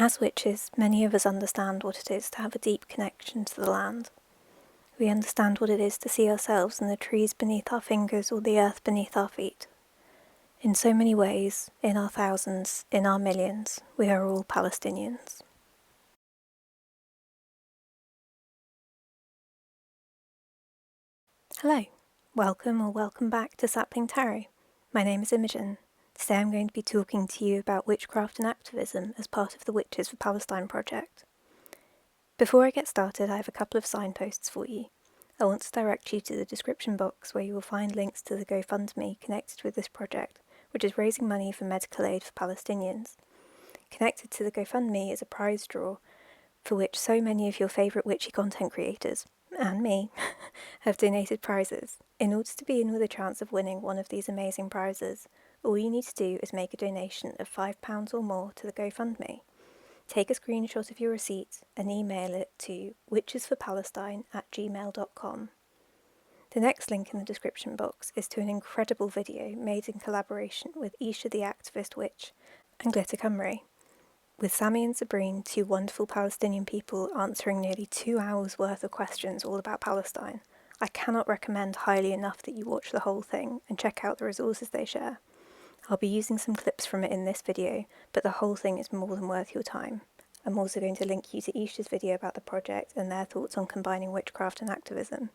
As witches, many of us understand what it is to have a deep connection to the land. We understand what it is to see ourselves in the trees beneath our fingers or the earth beneath our feet. In so many ways, in our thousands, in our millions, we are all Palestinians. Hello, welcome or welcome back to Sapling Tarot. My name is Imogen. Today I'm going to be talking to you about witchcraft and activism as part of the Witches for Palestine project. Before I get started, I have a couple of signposts for you. I want to direct you to the description box where you will find links to the GoFundMe connected with this project, which is raising money for medical aid for Palestinians. Connected to the GoFundMe is a prize draw for which so many of your favourite witchy content creators, and me, have donated prizes. In order to be in with a chance of winning one of these amazing prizes, all you need to do is make a donation of £5 or more to the GoFundMe. Take a screenshot of your receipt and email it to witchesforpalestine@gmail.com. The next link in the description box is to an incredible video made in collaboration with Isha the Activist Witch and GlitterCymru, with Sammy and Sabrine, two wonderful Palestinian people answering nearly 2 hours worth of questions all about Palestine. I cannot recommend highly enough that you watch the whole thing and check out the resources they share. I'll be using some clips from it in this video, but the whole thing is more than worth your time. I'm also going to link you to Isha's video about the project and their thoughts on combining witchcraft and activism.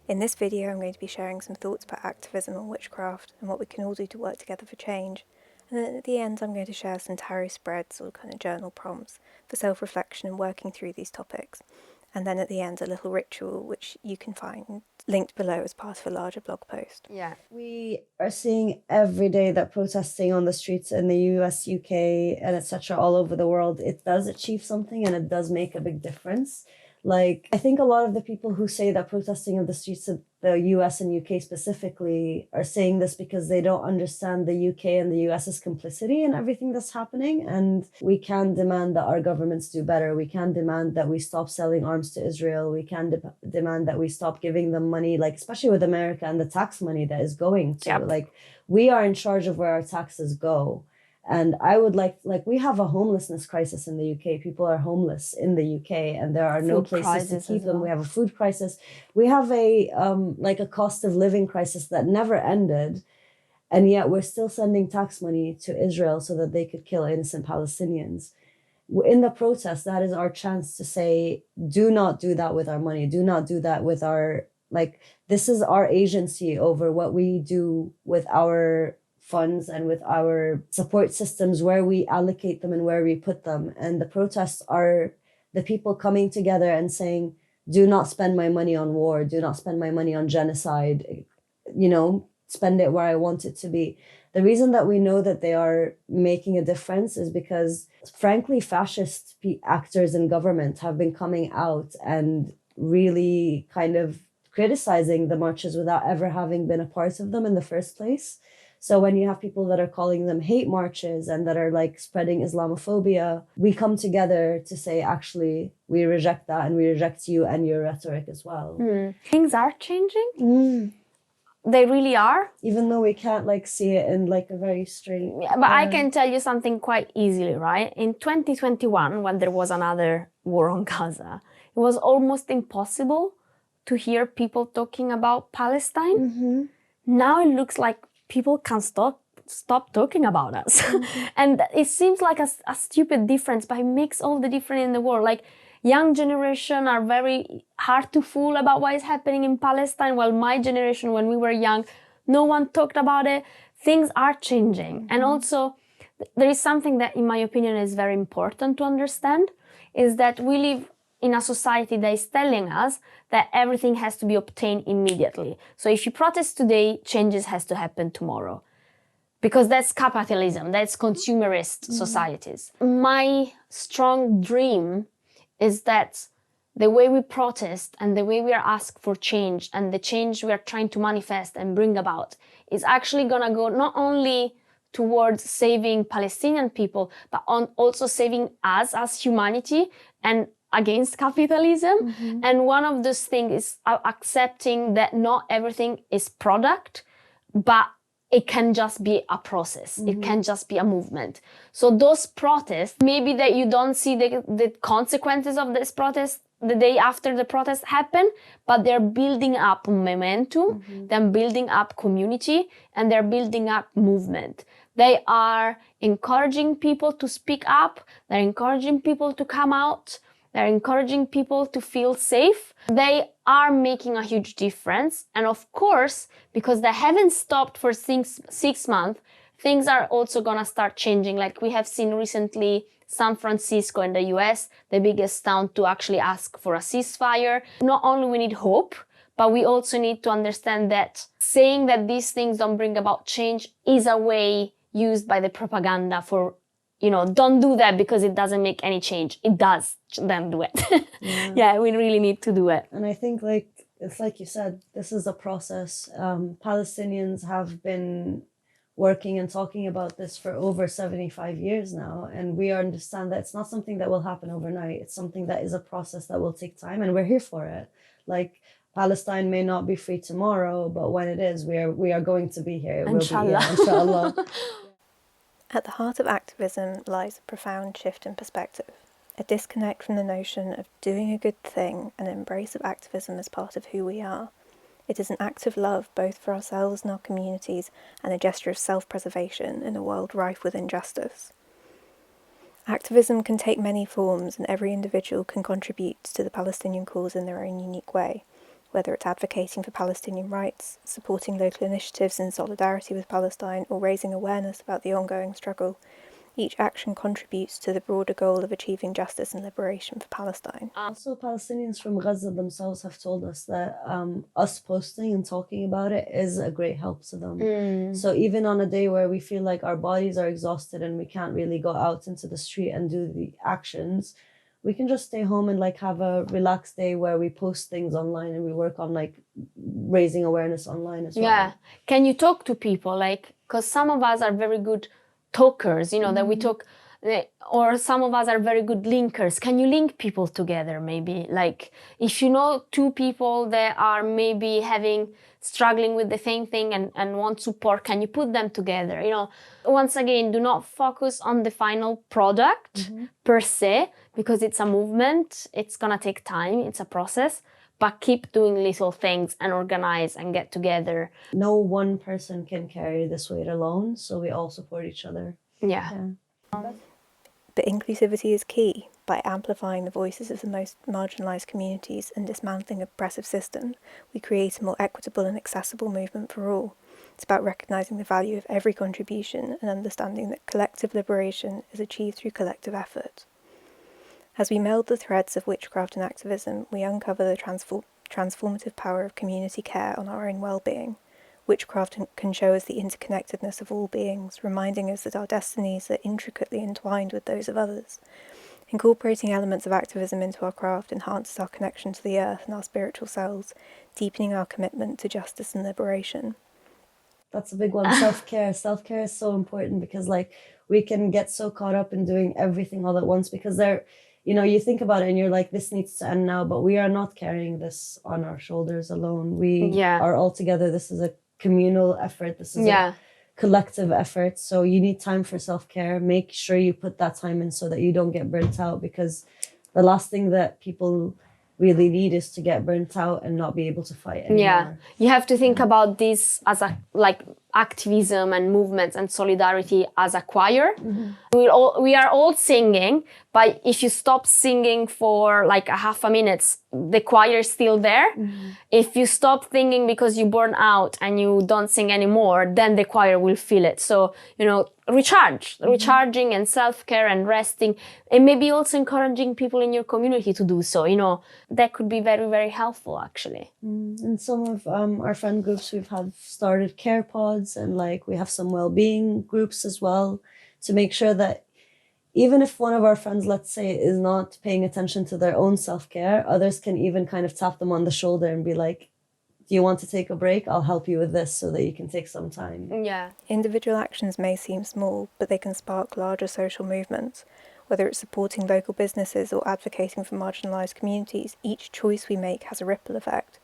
In this video I'm going to be sharing some thoughts about activism and witchcraft and what we can all do to work together for change. And then at the end I'm going to share some tarot spreads or kind of journal prompts for self-reflection and working through these topics. And then at the end a little ritual which you can find linked below as part of a larger blog post. Yeah, we are seeing every day that protesting on the streets in the US, UK, and etc. all over the world, it does achieve something and it does make a big difference. Like, I think a lot of the people who say that protesting on the streets of the US and UK specifically are saying this because they don't understand the UK and the US's complicity in everything that's happening. And we can demand that our governments do better. We can demand that we stop selling arms to Israel. We can demand that we stop giving them money, like especially with America and the tax money that is going to, like, we are in charge of where our taxes go. And I would like we have a homelessness crisis in the UK. People are homeless in the UK and there are no places to keep them. We have a food crisis. We have a cost of living crisis that never ended. And yet we're still sending tax money to Israel so that they could kill innocent Palestinians. In the protest, that is our chance to say, do not do that with our money. Do not do that with our, this is our agency over what we do with our funds and with our support systems, where we allocate them and where we put them. And the protests are the people coming together and saying, do not spend my money on war, do not spend my money on genocide, spend it where I want it to be. The reason that we know that they are making a difference is because, frankly, fascist actors in government have been coming out and really kind of criticizing the marches without ever having been a part of them in the first place. So when you have people that are calling them hate marches and that are spreading Islamophobia, we come together to say, actually, we reject that and we reject you and your rhetoric as well. Things are changing. They really are. Even though we can't see it in a very straight... Yeah, but I can tell you something quite easily, right? In 2021, when there was another war on Gaza, it was almost impossible to hear people talking about Palestine. Now it looks like people can't stop talking about us. And it seems like a stupid difference, but it makes all the difference in the world. Young generation are very hard to fool about what is happening in Palestine, while my generation, when we were young, no one talked about it. Things are changing. And also, there is something that, in my opinion, is very important to understand, is that we live in a society that is telling us that everything has to be obtained immediately. So if you protest today, changes has to happen tomorrow. Because that's capitalism, that's consumerist societies. My strong dream is that the way we protest and the way we are asked for change and the change we are trying to manifest and bring about is actually gonna go not only towards saving Palestinian people, but on also saving us as humanity and against capitalism. And one of those things is accepting that not everything is product, but it can just be a process. It can just be a movement. So those protests, maybe that you don't see the consequences of this protest the day after the protest happen, but they're building up momentum, they're building up community, and they're building up movement. They are encouraging people to speak up, they're encouraging people to come out, they're encouraging people to feel safe. They are making a huge difference. And of course, because they haven't stopped for 6 months, things are also gonna start changing. Like we have seen recently, San Francisco in the US, the biggest town to actually ask for a ceasefire. Not only we need hope, but we also need to understand that saying that these things don't bring about change is a way used by the propaganda for, don't do that because it doesn't make any change. It does, then do it. Yeah, we really need to do it. And I think it's like you said, this is a process. Palestinians have been working and talking about this for over 75 years now. And we understand that it's not something that will happen overnight. It's something that is a process that will take time, and we're here for it. Like, Palestine may not be free tomorrow, but when it is, we are going to be here. It Inshallah. will be, inshallah. At the heart of activism lies a profound shift in perspective, a disconnect from the notion of doing a good thing and an embrace of activism as part of who we are. It is an act of love both for ourselves and our communities, and a gesture of self-preservation in a world rife with injustice. Activism can take many forms, and every individual can contribute to the Palestinian cause in their own unique way, whether it's advocating for Palestinian rights, supporting local initiatives in solidarity with Palestine, or raising awareness about the ongoing struggle. Each action contributes to the broader goal of achieving justice and liberation for Palestine. Also, Palestinians from Gaza themselves have told us that us posting and talking about it is a great help to them. So even on a day where we feel like our bodies are exhausted and we can't really go out into the street and do the actions, we can just stay home and have a relaxed day where we post things online and we work on raising awareness online as well. Yeah. Can you talk to people? Because some of us are very good talkers, that we talk, or some of us are very good linkers. Can you link people together maybe? If you know two people that are maybe struggling with the same thing and want support, can you put them together? Once again, do not focus on the final product per se, because it's a movement, it's gonna take time, it's a process, but keep doing little things and organize and get together. No one person can carry this weight alone, so we all support each other. Yeah. But inclusivity is key. By amplifying the voices of the most marginalised communities and dismantling oppressive systems, we create a more equitable and accessible movement for all. It's about recognising the value of every contribution and understanding that collective liberation is achieved through collective effort. As we meld the threads of witchcraft and activism, we uncover the transformative power of community care on our own well-being. Witchcraft can show us the interconnectedness of all beings, reminding us that our destinies are intricately entwined with those of others. Incorporating elements of activism into our craft enhances our connection to the earth and our spiritual selves, deepening our commitment to justice and liberation. That's a big one. Self-care. Self-care is so important because we can get so caught up in doing everything all at once because you think about it and you're like, this needs to end now, but we are not carrying this on our shoulders alone. We are all together. This is a communal effort. This is a collective effort. So you need time for self-care. Make sure you put that time in so that you don't get burnt out, because the last thing that people really need is to get burnt out and not be able to fight anymore. Yeah, you have to think about this as activism and movements and solidarity as a choir. We are all singing, but if you stop singing for a half a minute, the choir is still there. If you stop singing because you burn out and you don't sing anymore, then the choir will feel it. So, recharging and self-care and resting, and maybe also encouraging people in your community to do so. That could be very, very helpful actually. In some of our friend groups, we've started care pods, and we have some well-being groups as well, to make sure that even if one of our friends, let's say, is not paying attention to their own self-care, others can even kind of tap them on the shoulder and be like, do you want to take a break? I'll help you with this so that you can take some time. Yeah. Individual actions may seem small, but they can spark larger social movements. Whether it's supporting local businesses or advocating for marginalised communities, each choice we make has a ripple effect.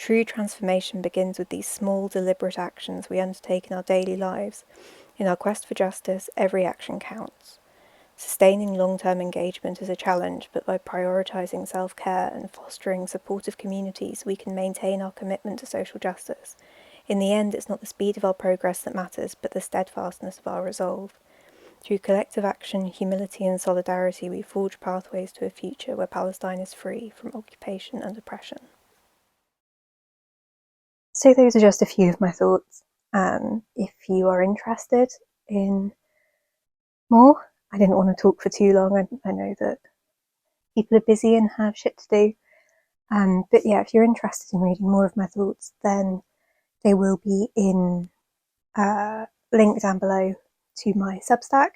True transformation begins with these small, deliberate actions we undertake in our daily lives. In our quest for justice, every action counts. Sustaining long-term engagement is a challenge, but by prioritising self-care and fostering supportive communities, we can maintain our commitment to social justice. In the end, it's not the speed of our progress that matters, but the steadfastness of our resolve. Through collective action, humility and solidarity, we forge pathways to a future where Palestine is free from occupation and oppression. So those are just a few of my thoughts. If you are interested in more, I didn't want to talk for too long. I know that people are busy and have shit to do. But yeah, if you're interested in reading more of my thoughts, then they will be in link down below to my Substack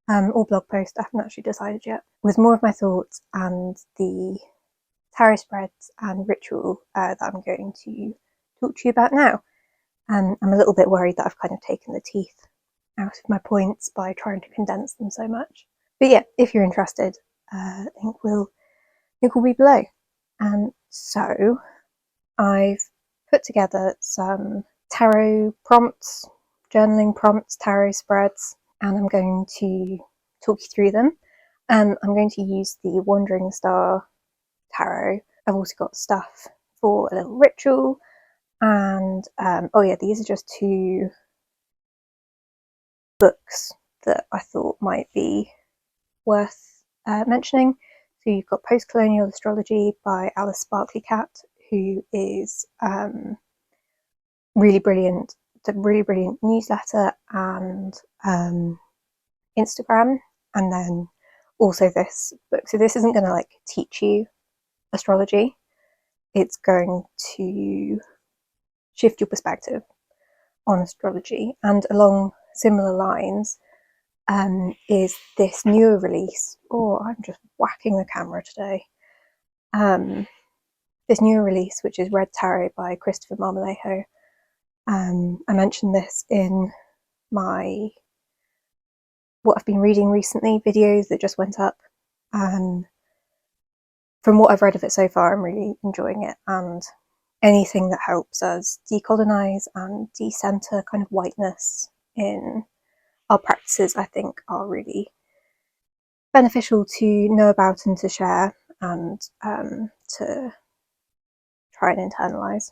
or blog post. I haven't actually decided yet. With more of my thoughts and the tarot spreads and ritual that I'm going to talk to you about now. I'm a little bit worried that I've kind of taken the teeth out of my points by trying to condense them so much. But yeah, if you're interested, link will be below. So I've put together some tarot prompts, journaling prompts, tarot spreads, and I'm going to talk you through them. I'm going to use the Wandering Star tarot. I've also got stuff for a little ritual, and oh yeah, these are just two books that I thought might be worth mentioning. So you've got Post-Colonial Astrology by Alice Sparkley Cat, who is really brilliant. It's a really brilliant newsletter and Instagram, and then also this book. So this isn't going to like teach you astrology. It's going to shift your perspective on astrology. And along similar lines is this newer release. Oh, I'm just whacking the camera today. This newer release, which is Red Tarot by Christopher Marmolejo. I mentioned this in my what I've been reading recently videos that just went up. From what I've read of it so far, I'm really enjoying it, and anything that helps us decolonize and decenter kind of whiteness in our practices, I think, are really beneficial to know about and to share and to try and internalize.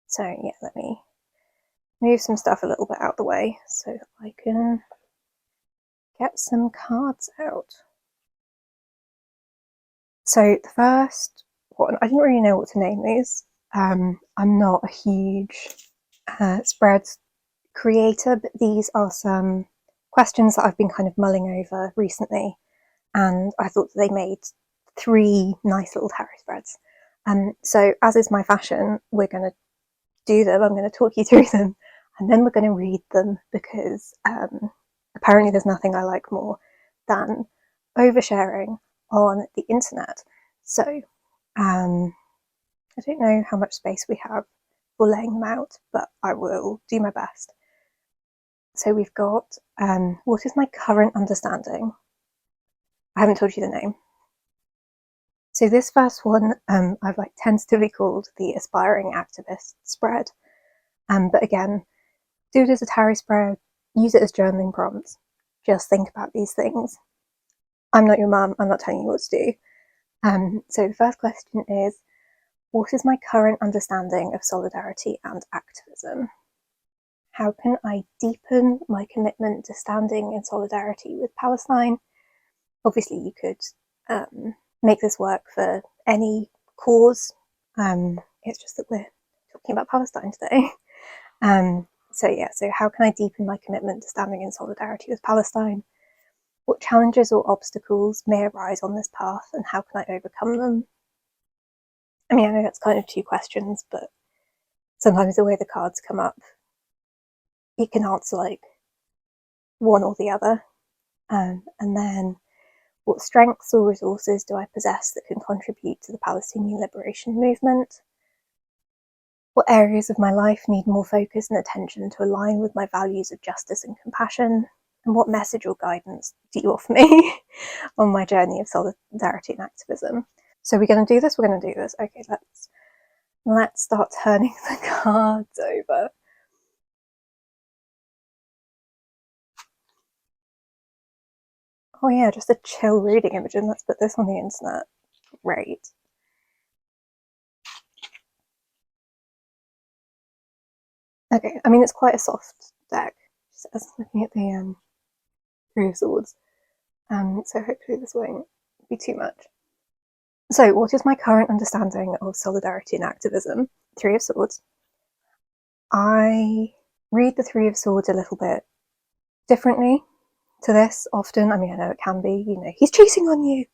So yeah, let me move some stuff a little bit out the way so I can get some cards out. So the first one, I didn't really know what to name these. I'm not a huge spreads creator, but these are some questions that I've been kind of mulling over recently, and I thought that they made 3 nice little tarot spreads. So as is my fashion, we're going to do them. I'm going to talk you through them, and then we're going to read them, because apparently there's nothing I like more than oversharing on the internet. So I don't know how much space we have for laying them out, but I will do my best. So we've got what is my current understanding? I haven't told you the name. So this first one I've like tentatively called the Aspiring Activist spread. But again, do it as a tarot spread, use it as journaling prompts. Just think about these things. I'm not your mum, I'm not telling you what to do. So the first question is, what is my current understanding of solidarity and activism? How can I deepen my commitment to standing in solidarity with Palestine? Obviously, you could make this work for any cause. It's just that we're talking about Palestine today. So how can I deepen my commitment to standing in solidarity with Palestine? What challenges or obstacles may arise on this path, and how can I overcome them? I mean, I know that's kind of 2 questions, but sometimes the way the cards come up, you can answer like one or the other. And then, what strengths or resources do I possess that can contribute to the Palestinian liberation movement? What areas of my life need more focus and attention to align with my values of justice and compassion? And what message or guidance do you offer me on my journey of solidarity and activism? So we're going to do this? We're going to do this. Okay, let's start turning the cards over. Oh yeah, just a chill reading, Imogen. Let's put this on the internet. Great. Okay, I mean, it's quite a soft deck. Just looking at the Three of Swords. So hopefully this won't be too much. So what is my current understanding of solidarity and activism? Three of Swords. I read the Three of Swords a little bit differently to this often. I mean, I know it can be, you know, he's cheating on you.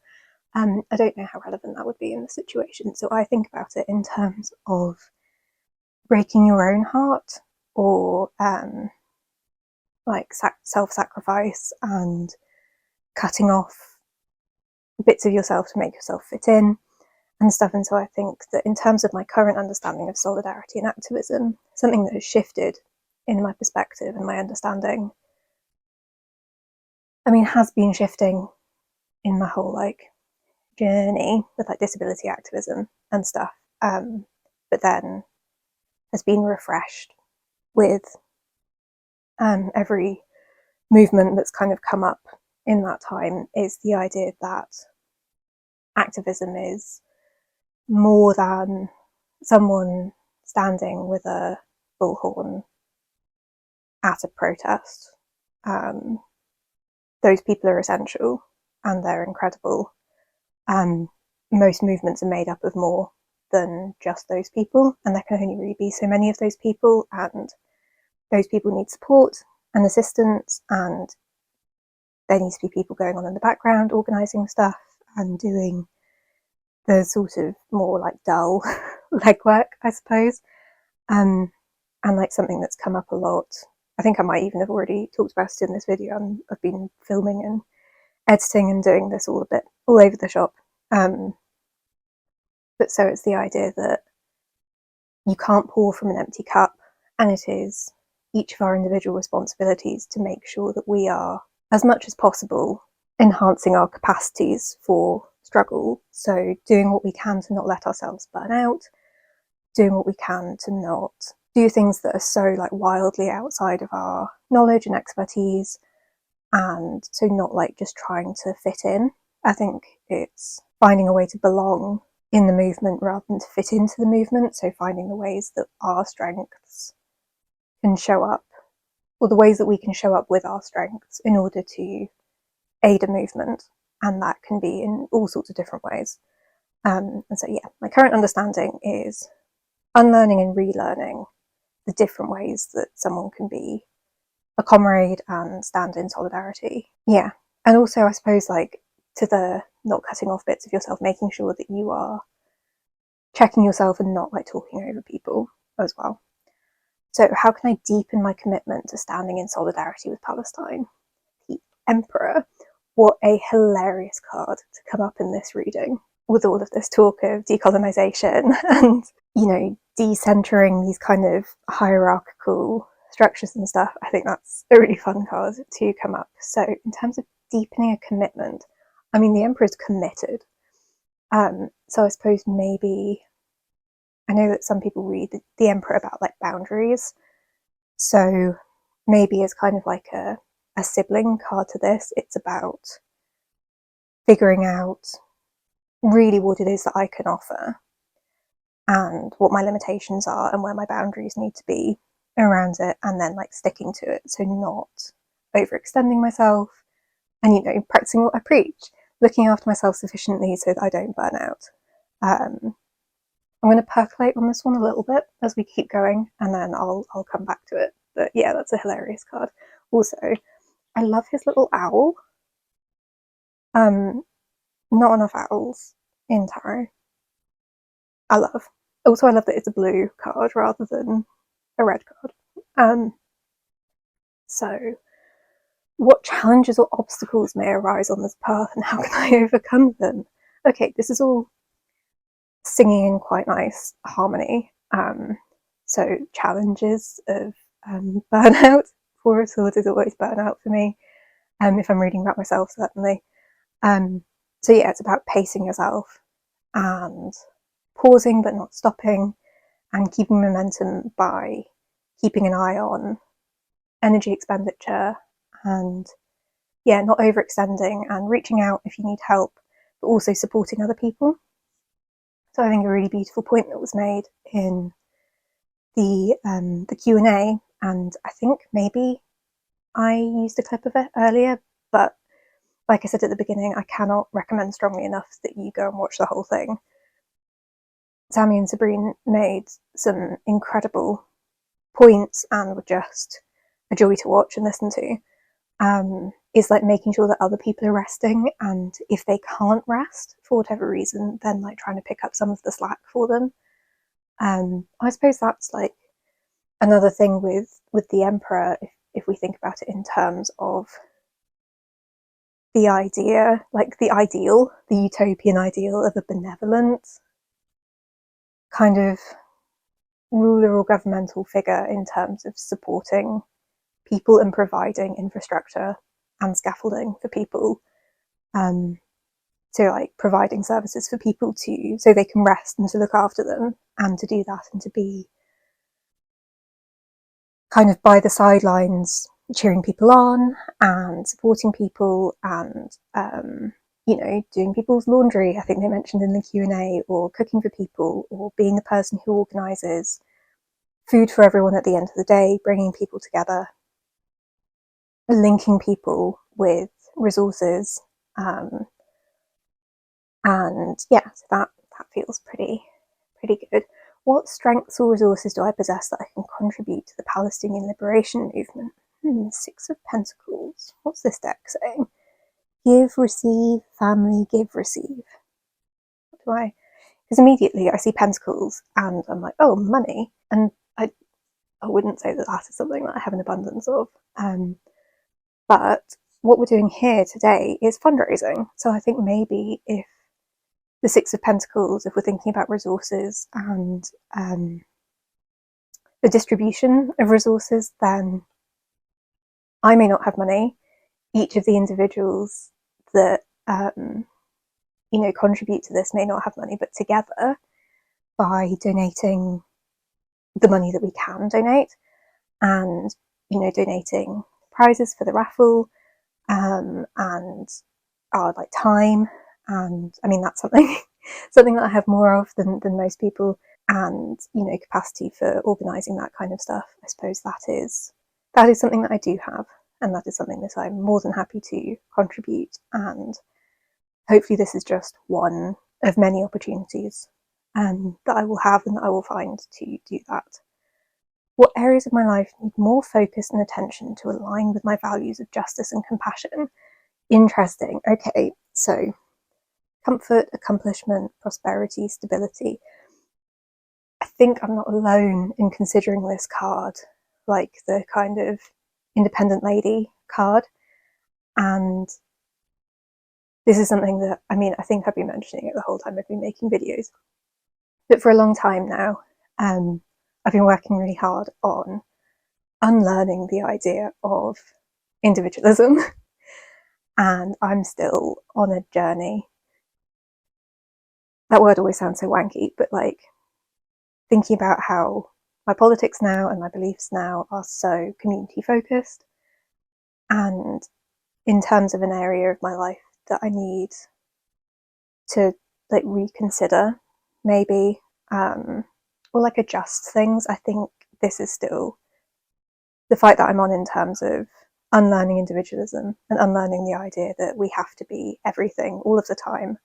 I don't know how relevant that would be in the situation. So I think about it in terms of breaking your own heart, or like self-sacrifice and cutting off bits of yourself to make yourself fit in and stuff. And so I think that in terms of my current understanding of solidarity and activism, something that has shifted in my perspective and my understanding, I mean, has been shifting in my whole like journey with like disability activism and stuff, but then has been refreshed with every movement that's kind of come up in that time, is the idea that activism is more than someone standing with a bullhorn at a protest. Those people are essential and they're incredible. Most movements are made up of more than just those people, and there can only really be so many of those people, and those people need support and assistance, and there needs to be people going on in the background organising stuff and doing the sort of more like dull legwork, I suppose. And like something that's come up a lot, I think I might even have already talked about it in this video. I've been filming and editing and doing this all a bit all over the shop. But so it's the idea that you can't pour from an empty cup, and it is each of our individual responsibilities to make sure that we are, as much as possible, enhancing our capacities for struggle. So doing what we can to not let ourselves burn out, doing what we can to not do things that are so like wildly outside of our knowledge and expertise, and so not like just trying to fit in. I think it's finding a way to belong in the movement rather than to fit into the movement. So finding the ways that our strengths can show up, or the ways that we can show up with our strengths in order to aid a movement, and that can be in all sorts of different ways. And so yeah, my current understanding is unlearning and relearning the different ways that someone can be a comrade and stand in solidarity. Yeah, and also I suppose like to the not cutting off bits of yourself, making sure that you are checking yourself and not like talking over people as well. So how can I deepen my commitment to standing in solidarity with Palestine? The Emperor. What a hilarious card to come up in this reading, with all of this talk of decolonisation and, you know, decentering these kind of hierarchical structures and stuff. I think that's a really fun card to come up. So in terms of deepening a commitment, I mean, the Emperor's committed. So I suppose maybe, I know that some people read the Emperor about like boundaries. So maybe it's kind of like a sibling card to this. It's about figuring out really what it is that I can offer and what my limitations are and where my boundaries need to be around it, and then like sticking to it. So not overextending myself, and, you know, practicing what I preach, looking after myself sufficiently so that I don't burn out. I'm going to percolate on this one a little bit as we keep going, and then I'll come back to it. But yeah, that's a hilarious card. Also, I love his little owl. Not enough owls in tarot. I love. Also, I love that it's a blue card rather than a red card. So, what challenges or obstacles may arise on this path, and how can I overcome them? Okay, this is all singing in quite nice harmony. So challenges of burnout. Four of Swords is always burnout for me. If I'm reading about myself, certainly. So yeah, it's about pacing yourself and pausing but not stopping, and keeping momentum by keeping an eye on energy expenditure and not overextending and reaching out if you need help, but also supporting other people. So I think a really beautiful point that was made in the Q&A, and I think maybe I used a clip of it earlier, but like I said at the beginning, I cannot recommend strongly enough that you go and watch the whole thing. Sammy and Sabrine made some incredible points and were just a joy to watch and listen to. Is like making sure that other people are resting, and if they can't rest for whatever reason, then like trying to pick up some of the slack for them. I suppose that's like another thing with the Emperor, if we think about it in terms of the idea, like the ideal, the utopian ideal of a benevolent kind of ruler or governmental figure in terms of supporting people and providing infrastructure and scaffolding for people, so like providing services for people to so they can rest and to look after them, and to do that and to be kind of by the sidelines cheering people on and supporting people and doing people's laundry, I think they mentioned in the Q&A, or cooking for people, or being the person who organises food for everyone at the end of the day, bringing people together, linking people with resources, and so that feels pretty good. What strengths or resources do I possess that I can contribute to the Palestinian liberation movement? Six of Pentacles. What's this deck saying? Give, receive, family, give, receive. What do I? Because immediately I see Pentacles and I'm like, oh, money. And I wouldn't say that that is something that I have an abundance of. But what we're doing here today is fundraising. So I think maybe if the Six of Pentacles, if we're thinking about resources and the distribution of resources, then I may not have money. Each of the individuals that contribute to this may not have money, but together, by donating the money that we can donate, and donating prizes for the raffle, and our like time, and I mean that's something that I have more of than most people, and capacity for organising that kind of stuff. I suppose that is something that I do have, and that is something that I'm more than happy to contribute, and hopefully this is just one of many opportunities that I will have and that I will find to do that. What areas of my life need more focus and attention to align with my values of justice and compassion? Interesting. Okay, so comfort, accomplishment, prosperity, stability. I think I'm not alone in considering this card like the kind of independent lady card. And this is something that, I think I've been mentioning it the whole time I've been making videos. But for a long time now, I've been working really hard on unlearning the idea of individualism. And I'm still on a journey. That word always sounds so wanky, but like thinking about how my politics now and my beliefs now are so community focused, and in terms of an area of my life that I need to like reconsider maybe, or like adjust things, I think this is still the fight that I'm on in terms of unlearning individualism and unlearning the idea that we have to be everything all of the time.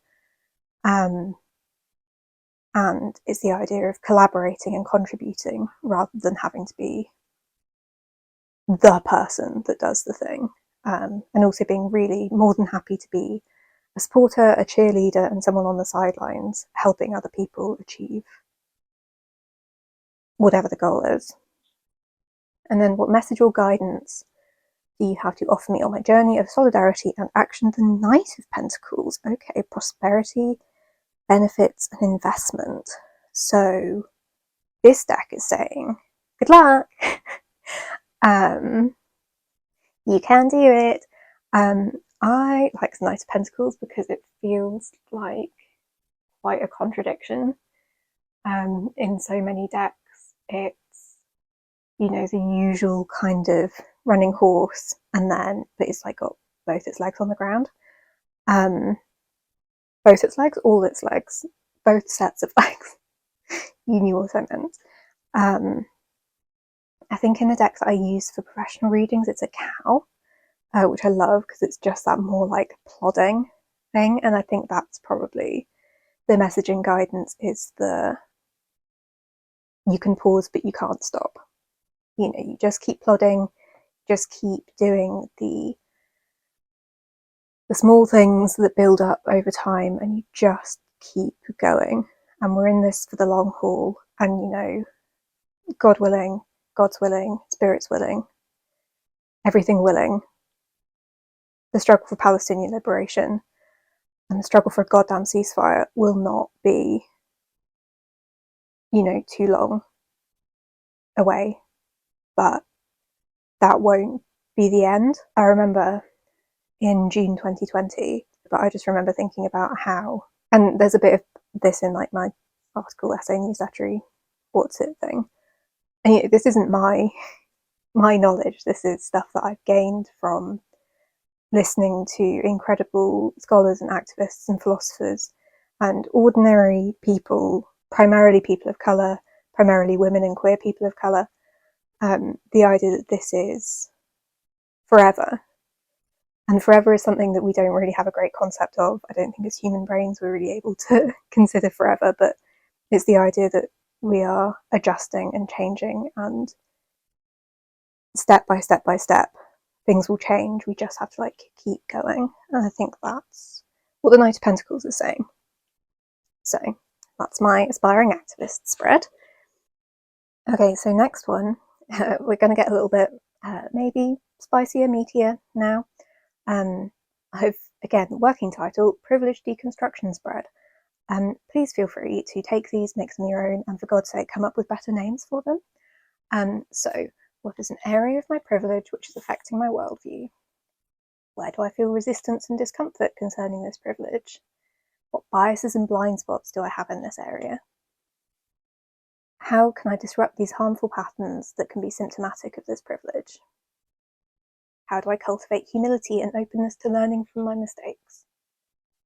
And it's the idea of collaborating and contributing rather than having to be the person that does the thing. And also being really more than happy to be a supporter, a cheerleader, and someone on the sidelines helping other people achieve whatever the goal is. And then what message or guidance do you have to offer me on my journey of solidarity and action? The Knight of Pentacles. Okay, prosperity, benefits, and investment. So this deck is saying, good luck. You can do it. I like the Knight of Pentacles because it feels like quite a contradiction. in so many decks. It's, you know, the usual kind of running horse, and then, but it's like got both its legs on the ground. Both its legs, all its legs, both sets of legs. You knew what I meant. I think in the deck that I use for professional readings, it's a cow, which I love because it's just that more like plodding thing. And I think that's probably the messaging guidance, is the you can pause but you can't stop. You know, you just keep plodding, just keep doing the small things that build up over time, and you just keep going. And we're in this for the long haul, and you know, God willing, God's willing, Spirit's willing, everything willing, the struggle for Palestinian liberation and the struggle for a goddamn ceasefire will not be, you know, too long away, but that won't be the end. I remember in June 2020, but I just remember thinking about how, and there's a bit of this in like my article, essay, newsletter, what's it thing. And you know, this isn't my knowledge. This is stuff that I've gained from listening to incredible scholars and activists and philosophers and ordinary people, primarily people of colour, primarily women and queer people of colour. The idea that this is forever. And forever is something that we don't really have a great concept of. I don't think as human brains we're really able to consider forever, but it's the idea that we are adjusting and changing, and step by step by step, things will change. We just have to like keep going. And I think that's what the Knight of Pentacles is saying. So that's my aspiring activist spread. Okay, so next one, we're going to get a little bit maybe spicier, meatier now. I've, again, working title, Privileged Deconstruction Spread. Please feel free to take these, make them your own, and for God's sake, come up with better names for them. So, what is an area of my privilege which is affecting my worldview? Where do I feel resistance and discomfort concerning this privilege? What biases and blind spots do I have in this area? How can I disrupt these harmful patterns that can be symptomatic of this privilege? How do I cultivate humility and openness to learning from my mistakes?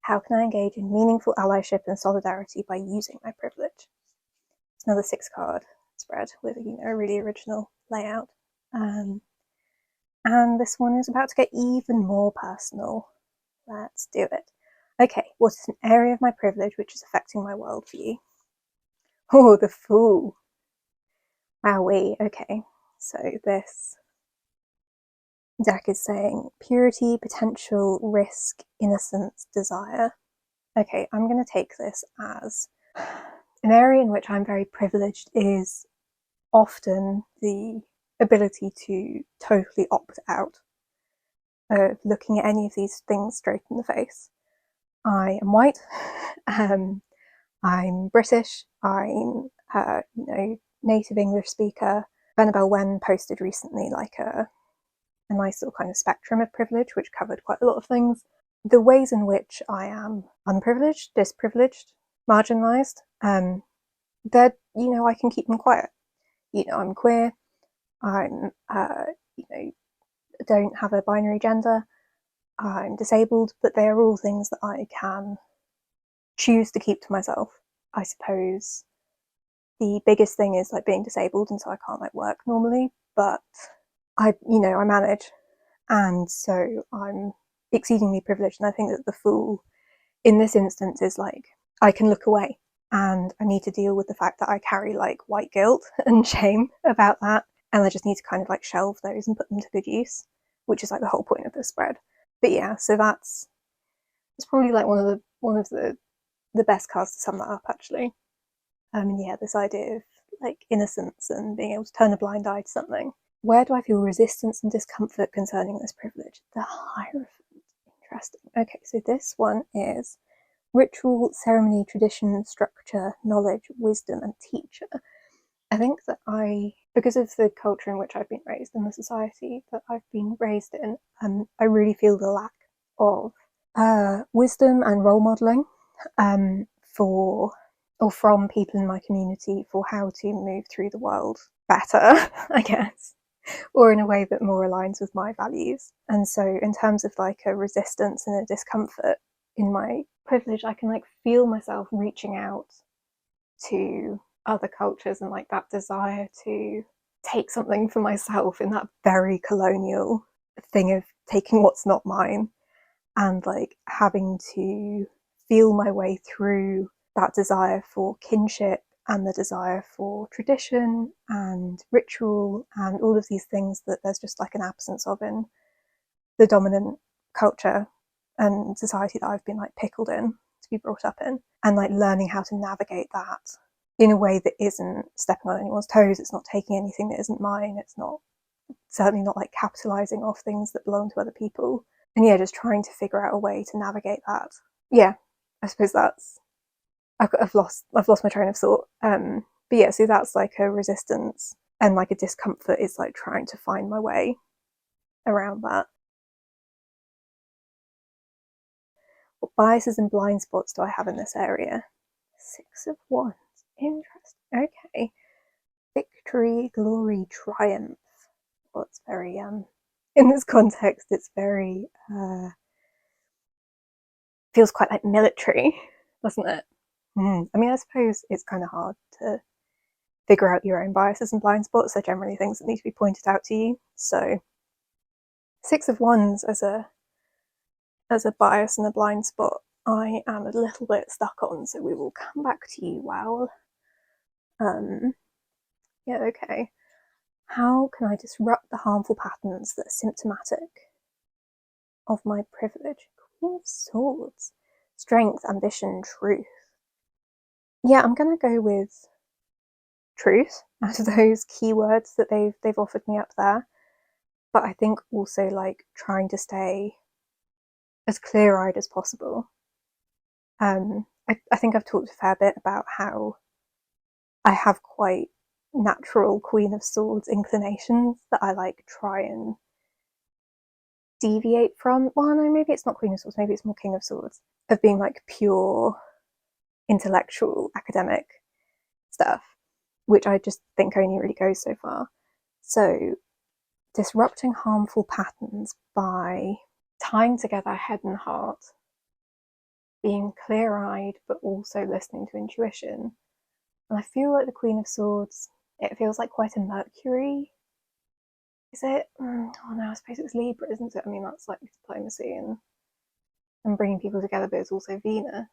How can I engage in meaningful allyship and solidarity by using my privilege? It's another 6-card spread with, you know, a really original layout. And this one is about to get even more personal. Let's do it. Okay, what is an area of my privilege which is affecting my worldview? Oh, the Fool. Wowee. Okay, so this deck is saying purity, potential, risk, innocence, desire. Okay, I'm going to take this as an area in which I'm very privileged is often the ability to totally opt out of looking at any of these things straight in the face. I am white, I'm British, I'm you know, native English speaker. Annabelle Wen posted recently like a nice little kind of spectrum of privilege, which covered quite a lot of things. The ways in which I am unprivileged, disprivileged, marginalised, they're, you know, I can keep them quiet. You know, I'm queer, I'm, you know, don't have a binary gender, I'm disabled, but they are all things that I can choose to keep to myself. I suppose the biggest thing is like being disabled, and so I can't like work normally, but I manage, and so I'm exceedingly privileged. And I think that the Fool in this instance is like, I can look away, and I need to deal with the fact that I carry like white guilt and shame about that, and I just need to kind of like shelve those and put them to good use, which is like the whole point of this spread. But yeah, so that's probably like one of the best cards to sum that up, actually. Yeah, this idea of like innocence and being able to turn a blind eye to something. Where do I feel resistance and discomfort concerning this privilege? The Hierophant. Interesting. Okay, so this one is ritual, ceremony, tradition, structure, knowledge, wisdom, and teacher. I think that because of the culture in which I've been raised and the society that I've been raised in, I really feel the lack of wisdom and role modelling for or from people in my community for how to move through the world better, I guess, or in a way that more aligns with my values. And so in terms of like a resistance and a discomfort in my privilege, I can like feel myself reaching out to other cultures and like that desire to take something for myself in that very colonial thing of taking what's not mine, and like having to feel my way through that desire for kinship and the desire for tradition and ritual and all of these things that there's just like an absence of in the dominant culture and society that I've been like pickled in to be brought up in, and like learning how to navigate that in a way that isn't stepping on anyone's toes. It's not taking anything that isn't mine. It's not, certainly not like capitalizing off things that belong to other people. And yeah, just trying to figure out a way to navigate that. Yeah, I suppose that's, I've lost my train of thought. But yeah, so that's like a resistance, and like a discomfort is like trying to find my way around that. What biases and blind spots do I have in this area? 6 of Wands. Interesting. Okay. Victory, glory, triumph. Well, it's very in this context, it's very feels quite like military, doesn't it? I mean, I suppose it's kind of hard to figure out your own biases and blind spots. They're generally things that need to be pointed out to you. So 6 of Wands as a bias and a blind spot, I am a little bit stuck on, so we will come back to you, Wow. Yeah, okay. How can I disrupt the harmful patterns that are symptomatic of my privilege? Queen of Swords. Strength, ambition, truth. Yeah, I'm gonna go with truth out of those keywords that they've offered me up there. But I think also like trying to stay as clear-eyed as possible. I think I've talked a fair bit about how I have quite natural Queen of Swords inclinations that I like try and deviate from. Well, no, maybe it's not Queen of Swords, maybe it's more King of Swords, of being like pure intellectual academic stuff, which I just think only really goes so far. So disrupting harmful patterns by tying together head and heart, being clear-eyed but also listening to intuition. And I feel like the Queen of Swords, it feels like quite a Mercury. Is it? Oh no, I suppose it's Libra, isn't it? I mean, that's like diplomacy and bringing people together, but it's also Venus.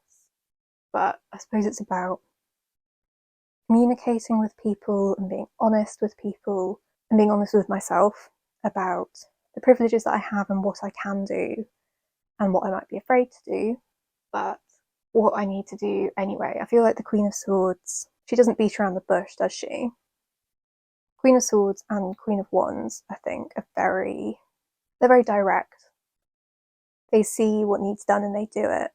But I suppose it's about communicating with people and being honest with people and being honest with myself about the privileges that I have and what I can do and what I might be afraid to do, but what I need to do anyway. I feel like the Queen of Swords, she doesn't beat around the bush, does she? Queen of Swords and Queen of Wands, I think, are they're very direct. They see what needs done and they do it.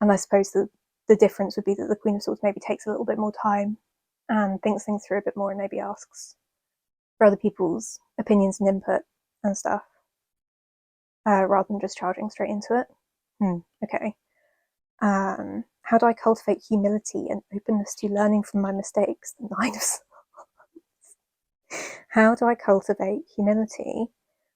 And I suppose the difference would be that the Queen of Swords maybe takes a little bit more time and thinks things through a bit more and maybe asks for other people's opinions and input and stuff, rather than just charging straight into it. Okay. How do I cultivate humility and openness to learning from my mistakes? The 9 of Swords. How do I cultivate humility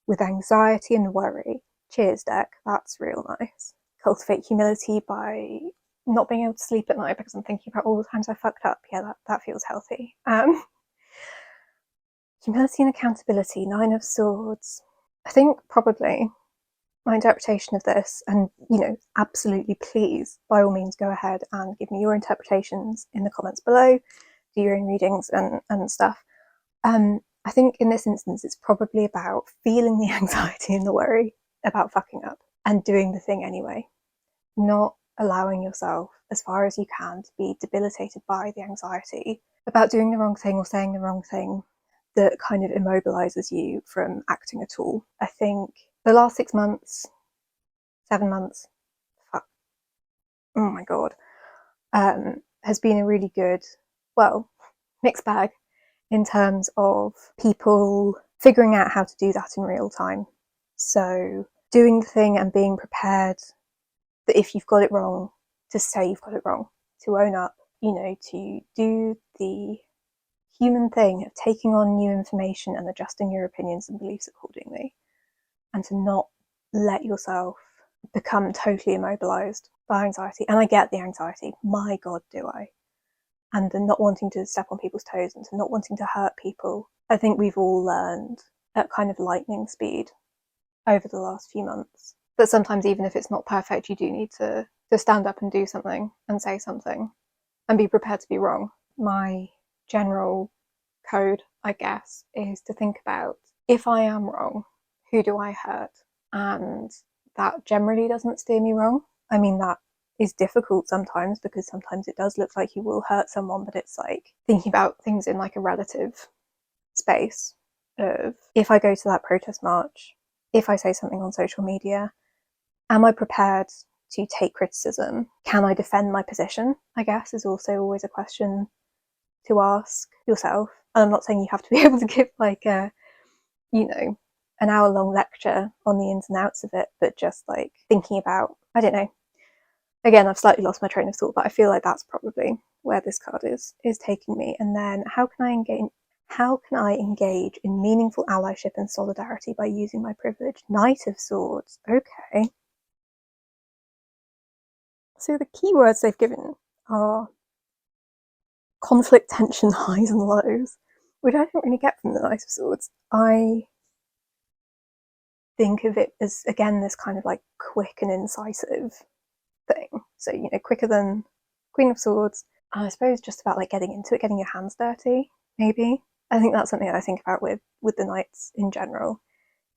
with anxiety and worry? Cheers, deck. That's real nice. Cultivate humility by not being able to sleep at night because I'm thinking about all the times I fucked up. Yeah, that feels healthy. Humility and accountability, 9 of Swords. I think probably my interpretation of this, and absolutely please, by all means, go ahead and give me your interpretations in the comments below, do your own readings and stuff. I think in this instance, it's probably about feeling the anxiety and the worry about fucking up and doing the thing anyway, not allowing yourself as far as you can to be debilitated by the anxiety about doing the wrong thing or saying the wrong thing that kind of immobilizes you from acting at all. I think the last 6 months, 7 months, oh my god, has been a really good, well, mixed bag in terms of people figuring out how to do that in real time. So doing the thing and being prepared that if you've got it wrong, to say you've got it wrong, to own up. you know, to do the human thing of taking on new information and adjusting your opinions and beliefs accordingly, and to not let yourself become totally immobilized by anxiety. And I get the anxiety, my God, do I. And the not wanting to step on people's toes and to not wanting to hurt people. I think we've all learned at kind of lightning speed over the last few months. But sometimes, even if it's not perfect, you do need to stand up and do something and say something and be prepared to be wrong. My general code, I guess, is to think about, if I am wrong, who do I hurt? And that generally doesn't steer me wrong. I mean, that is difficult sometimes, because sometimes it does look like you will hurt someone, but it's like thinking about things in like a relative space of, if I go to that protest march, if I say something on social media, am I prepared to take criticism? Can I defend my position? I guess is also always a question to ask yourself. And I'm not saying you have to be able to give like a, you know, an hour-long lecture on the ins and outs of it, but just like thinking about, I don't know. Again, I've slightly lost my train of thought, but I feel like that's probably where this card is taking me. And then how can I engage in meaningful allyship and solidarity by using my privilege? Knight of Swords. Okay. So the keywords they've given are conflict, tension, highs and lows, which I don't really get from the Knight of Swords. I think of it as, again, this kind of like quick and incisive thing. So, you know, quicker than Queen of Swords. I suppose just about like getting into it, getting your hands dirty, maybe. I think that's something I think about with the knights in general,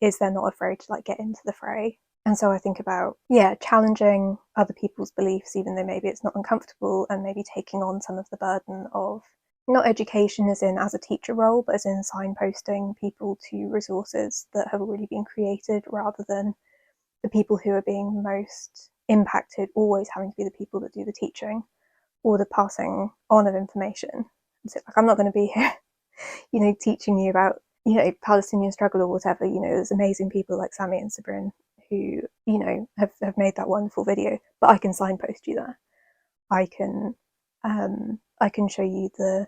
is they're not afraid to like get into the fray. And so I think about, yeah, challenging other people's beliefs, even though maybe it's not uncomfortable, and maybe taking on some of the burden of, not education as in as a teacher role, but as in signposting people to resources that have already been created, rather than the people who are being most impacted always having to be the people that do the teaching or the passing on of information. And so, like, I'm not going to be here, you know, teaching you about, you know, Palestinian struggle or whatever. You know, there's amazing people like Sammy and Sabrin who, you know, have made that wonderful video, but I can signpost you there. I can show you the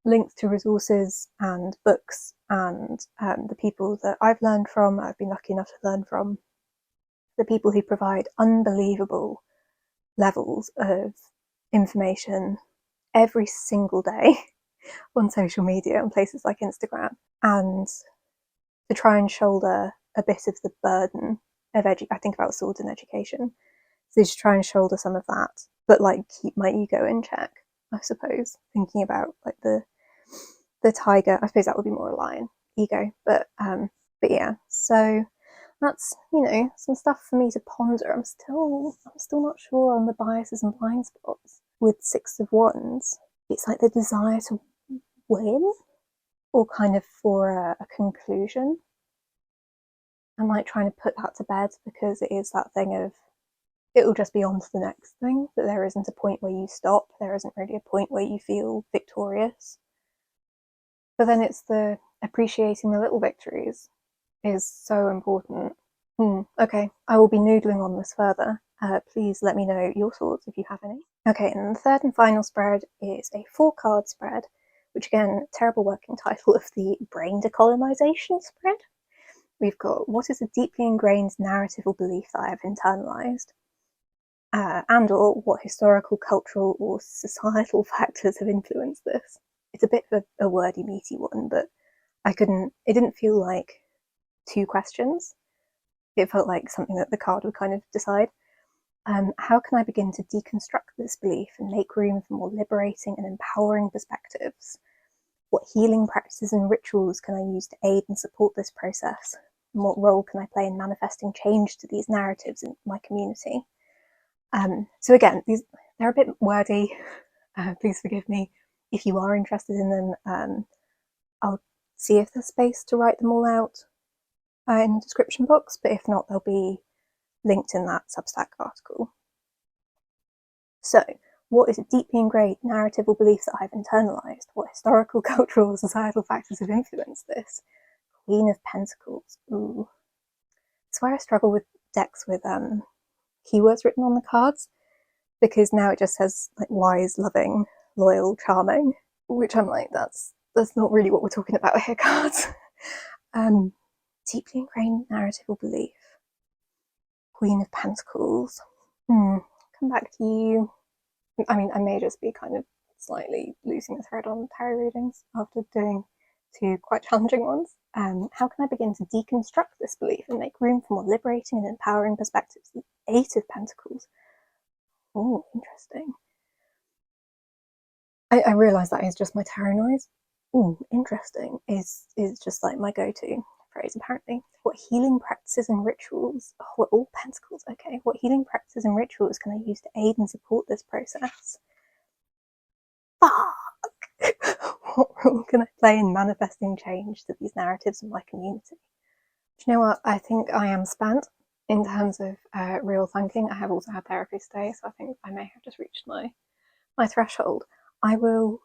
links to resources and books and the people that I've learned from, I've been lucky enough to learn from, the people who provide unbelievable levels of information every single day on social media and places like Instagram, and to try and shoulder a bit of the burden of I think about swords in education, so to try and shoulder some of that, but like keep my ego in check, I suppose, thinking about like the tiger. I suppose that would be more a lion ego, but yeah, so that's, you know, some stuff for me to ponder. I'm still not sure on the biases and blind spots with Six of Wands. It's like the desire to win, or kind of for a conclusion. I'm like trying to put that to bed, because it is that thing of, it will just be on to the next thing, that there isn't a point where you stop, there isn't really a point where you feel victorious. But then it's the appreciating the little victories is so important. Okay, I will be noodling on this further. Please let me know your thoughts if you have any. Okay, and the third and final spread is a 4-card spread, which again, terrible working title of the brain decolonization spread. We've got, what is a deeply ingrained narrative or belief that I have internalized? And or what historical, cultural, or societal factors have influenced this? It's a bit of a wordy, meaty one, but it didn't feel like 2 questions. It felt like something that the card would kind of decide. How can I begin to deconstruct this belief and make room for more liberating and empowering perspectives? What healing practices and rituals can I use to aid and support this process? And what role can I play in manifesting change to these narratives in my community? So again, they're a bit wordy. Please forgive me if you are interested in them. I'll see if there's space to write them all out in the description box, but if not, they'll be linked in that Substack article. So, what is a deeply ingrained narrative or belief that I've internalized? What historical, cultural, or societal factors have influenced this? Queen of Pentacles. Ooh. That's where I struggle with decks with keywords written on the cards, because now it just says like wise, loving, loyal, charming, which I'm like, that's not really what we're talking about here, cards. Deeply ingrained narrative or belief. Queen of Pentacles. Come back to you. I mean, I may just be kind of slightly losing the thread on tarot readings after doing 2 quite challenging ones. How can I begin to deconstruct this belief and make room for more liberating and empowering perspectives? The 8 of Pentacles. Oh, interesting. I realise that is just my tarot noise. Ooh, interesting is just like my go-to phrase, apparently. What healing practices and rituals? Oh, all pentacles, okay. What healing practices and rituals can I use to aid and support this process? Fuck! What role can I play in manifesting change to these narratives in my community? Do you know what? I think I am spent in terms of real thinking. I have also had therapy today, so I think I may have just reached my threshold. I would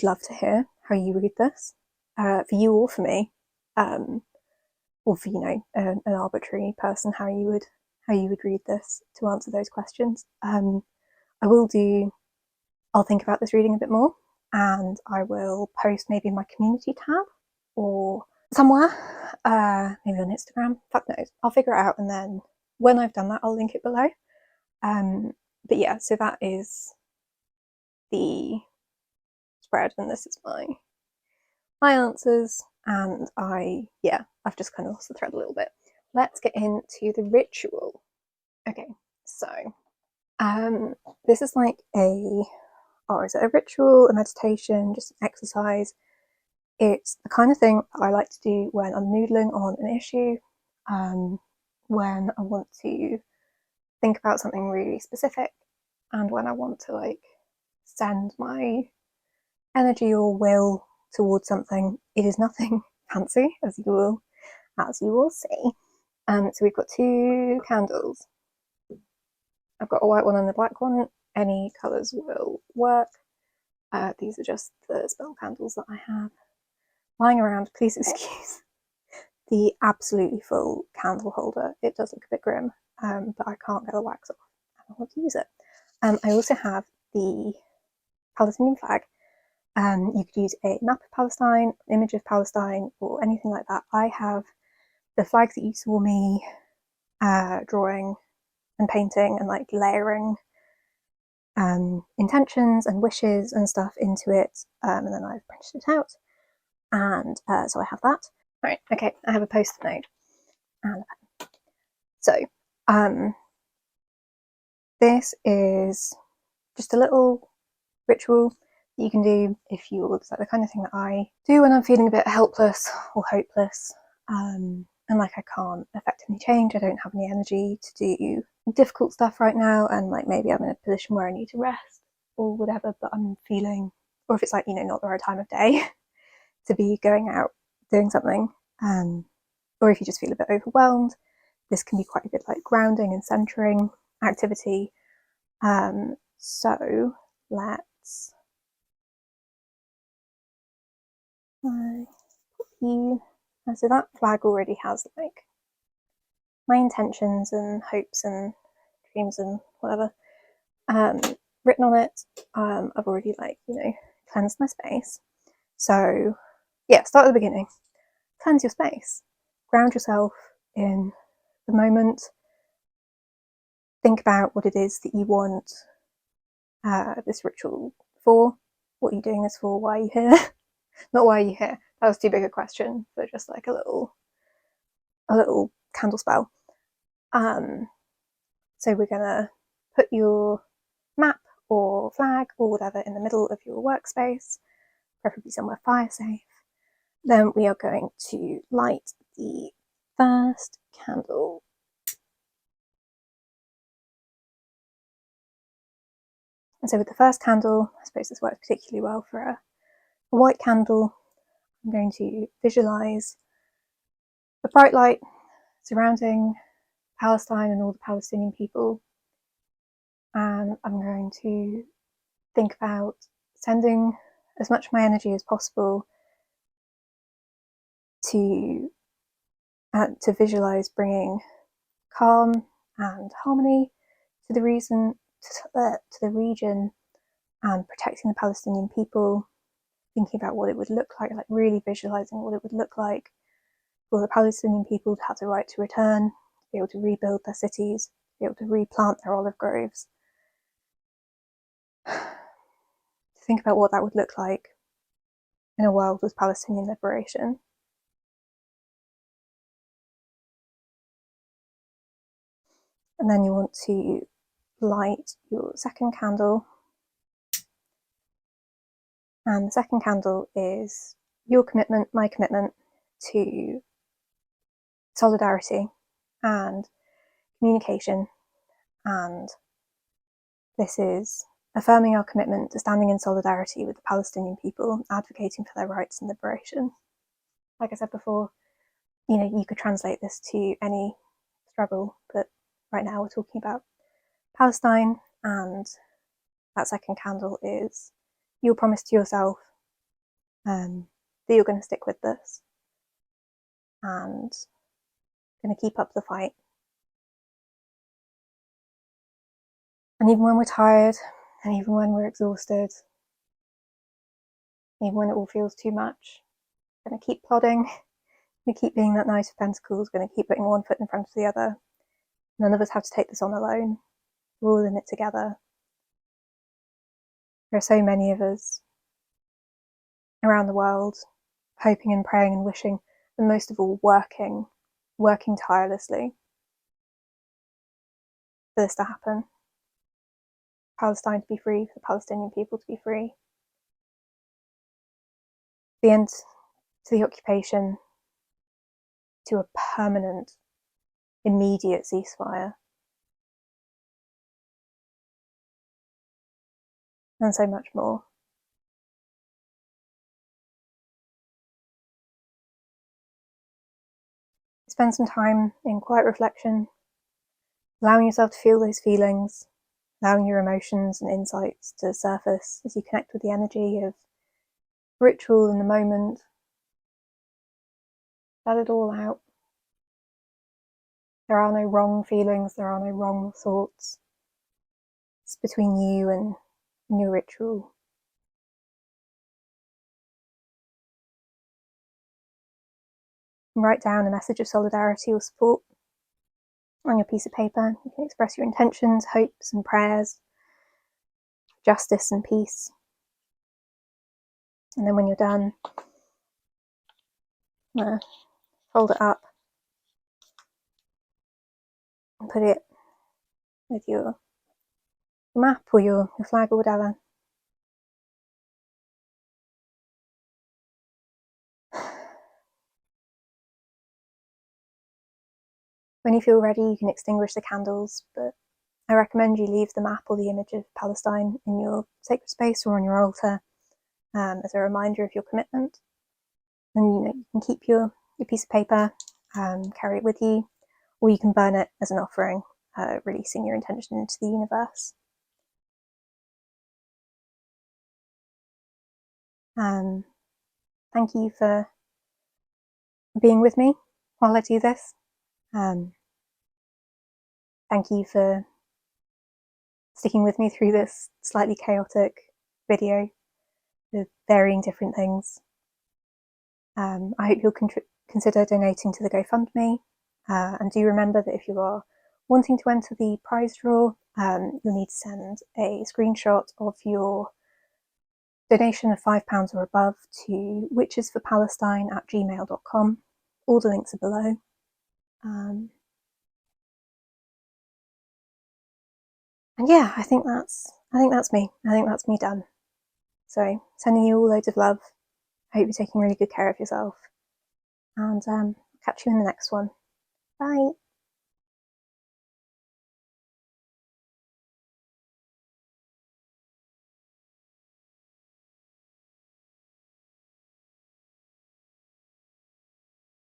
love to hear how you read this, for you or for me, or for, you know, an arbitrary person, how you would read this to answer those questions. I'll think about this reading a bit more, and I will post maybe in my community tab or somewhere, maybe on Instagram, fuck knows. I'll figure it out, and then when I've done that, I'll link it below. But yeah, so that is the spread, and this is my answers, and I've just kind of lost the thread a little bit. Let's get into the ritual. Okay, so this is like is it a ritual, a meditation, just an exercise? It's the kind of thing I like to do when I'm noodling on an issue, when I want to think about something really specific, and when I want to like send my energy or will towards something. It is nothing fancy, as you will see. So we've got 2 candles. I've got a white one and a black one. Any colours will work. These are just the spell candles that I have lying around. Please excuse the absolutely full candle holder. It does look a bit grim, but I can't get the wax off. I don't want to use it. I also have the Palestinian flag. You could use a map of Palestine, an image of Palestine, or anything like that. I have the flags that you saw me drawing and painting and like layering intentions and wishes and stuff into it, and then I've printed it out, and so I have that. Right, okay, I have a post-it note and a pen. So this is just a little ritual that you can do if you're, it's like the kind of thing that I do when I'm feeling a bit helpless or hopeless, and like I can't effectively change. I don't have any energy to do difficult stuff right now, and like maybe I'm in a position where I need to rest or whatever, but I'm feeling, or if it's like, you know, not the right time of day to be going out doing something, or if you just feel a bit overwhelmed, this can be quite a good like grounding and centering activity. So let's so that flag already has like my intentions and hopes and dreams and whatever written on it. I've already like, you know, cleansed my space. So yeah, start at the beginning. Cleanse your space. Ground yourself in the moment. Think about what it is that you want this ritual for. What are you doing this for? Why are you here? Not why are you here. That was too big a question for just like a little candle spell. So we're gonna put your map or flag or whatever in the middle of your workspace, preferably somewhere fire safe. Then we are going to light the first candle. And so with the first candle, I suppose this works particularly well for a white candle. I'm going to visualize the bright light surrounding Palestine and all the Palestinian people. And I'm going to think about sending as much of my energy as possible to visualize bringing calm and harmony to the region, and protecting the Palestinian people, thinking about what it would look like really visualizing what it would look like for the Palestinian people to have the right to return, to be able to rebuild their cities, to be able to replant their olive groves. To think about what that would look like in a world with Palestinian liberation. And then you want to light your second candle. And the second candle is your commitment, my commitment to solidarity and communication. And this is affirming our commitment to standing in solidarity with the Palestinian people, advocating for their rights and liberation. Like I said before, you could translate this to any struggle, but right now we're talking about Palestine, and that second candle is your promise to yourself that you're going to stick with this and going to keep up the fight. And even when we're tired, and even when we're exhausted, even when it all feels too much, going to keep plodding, going to keep being that Knight of Pentacles, going to keep putting one foot in front of the other. None of us have to take this on alone. We're all in it together. There are so many of us around the world, hoping and praying and wishing, and most of all working tirelessly for this to happen. Palestine to be free, for the Palestinian people to be free. The end to the occupation, to a permanent, immediate ceasefire. And so much more. Spend some time in quiet reflection, allowing yourself to feel those feelings, allowing your emotions and insights to surface as you connect with the energy of ritual in the moment. Let it all out. There are no wrong feelings, there are no wrong thoughts. It's between you and your ritual. And write down a message of solidarity or support on your piece of paper. You can express your intentions, hopes and prayers, justice and peace. And then when you're done, fold it up and put it with your map or your flag or whatever. When you feel ready, you can extinguish the candles, but I recommend you leave the map or the image of Palestine in your sacred space or on your altar as a reminder of your commitment. And you can keep your piece of paper, carry it with you, or you can burn it as an offering, releasing your intention into the universe. Thank you for being with me while I do this. Thank you for sticking with me through this slightly chaotic video with varying different things. I hope you'll consider donating to the GoFundMe, and do remember that if you are wanting to enter the prize draw, you'll need to send a screenshot of your donation of £5 or above to witchesforpalestine@gmail.com. All the links are below. And yeah, I think that's me. I think that's me done. So sending you all loads of love. I hope you're taking really good care of yourself. And catch you in the next one. Bye.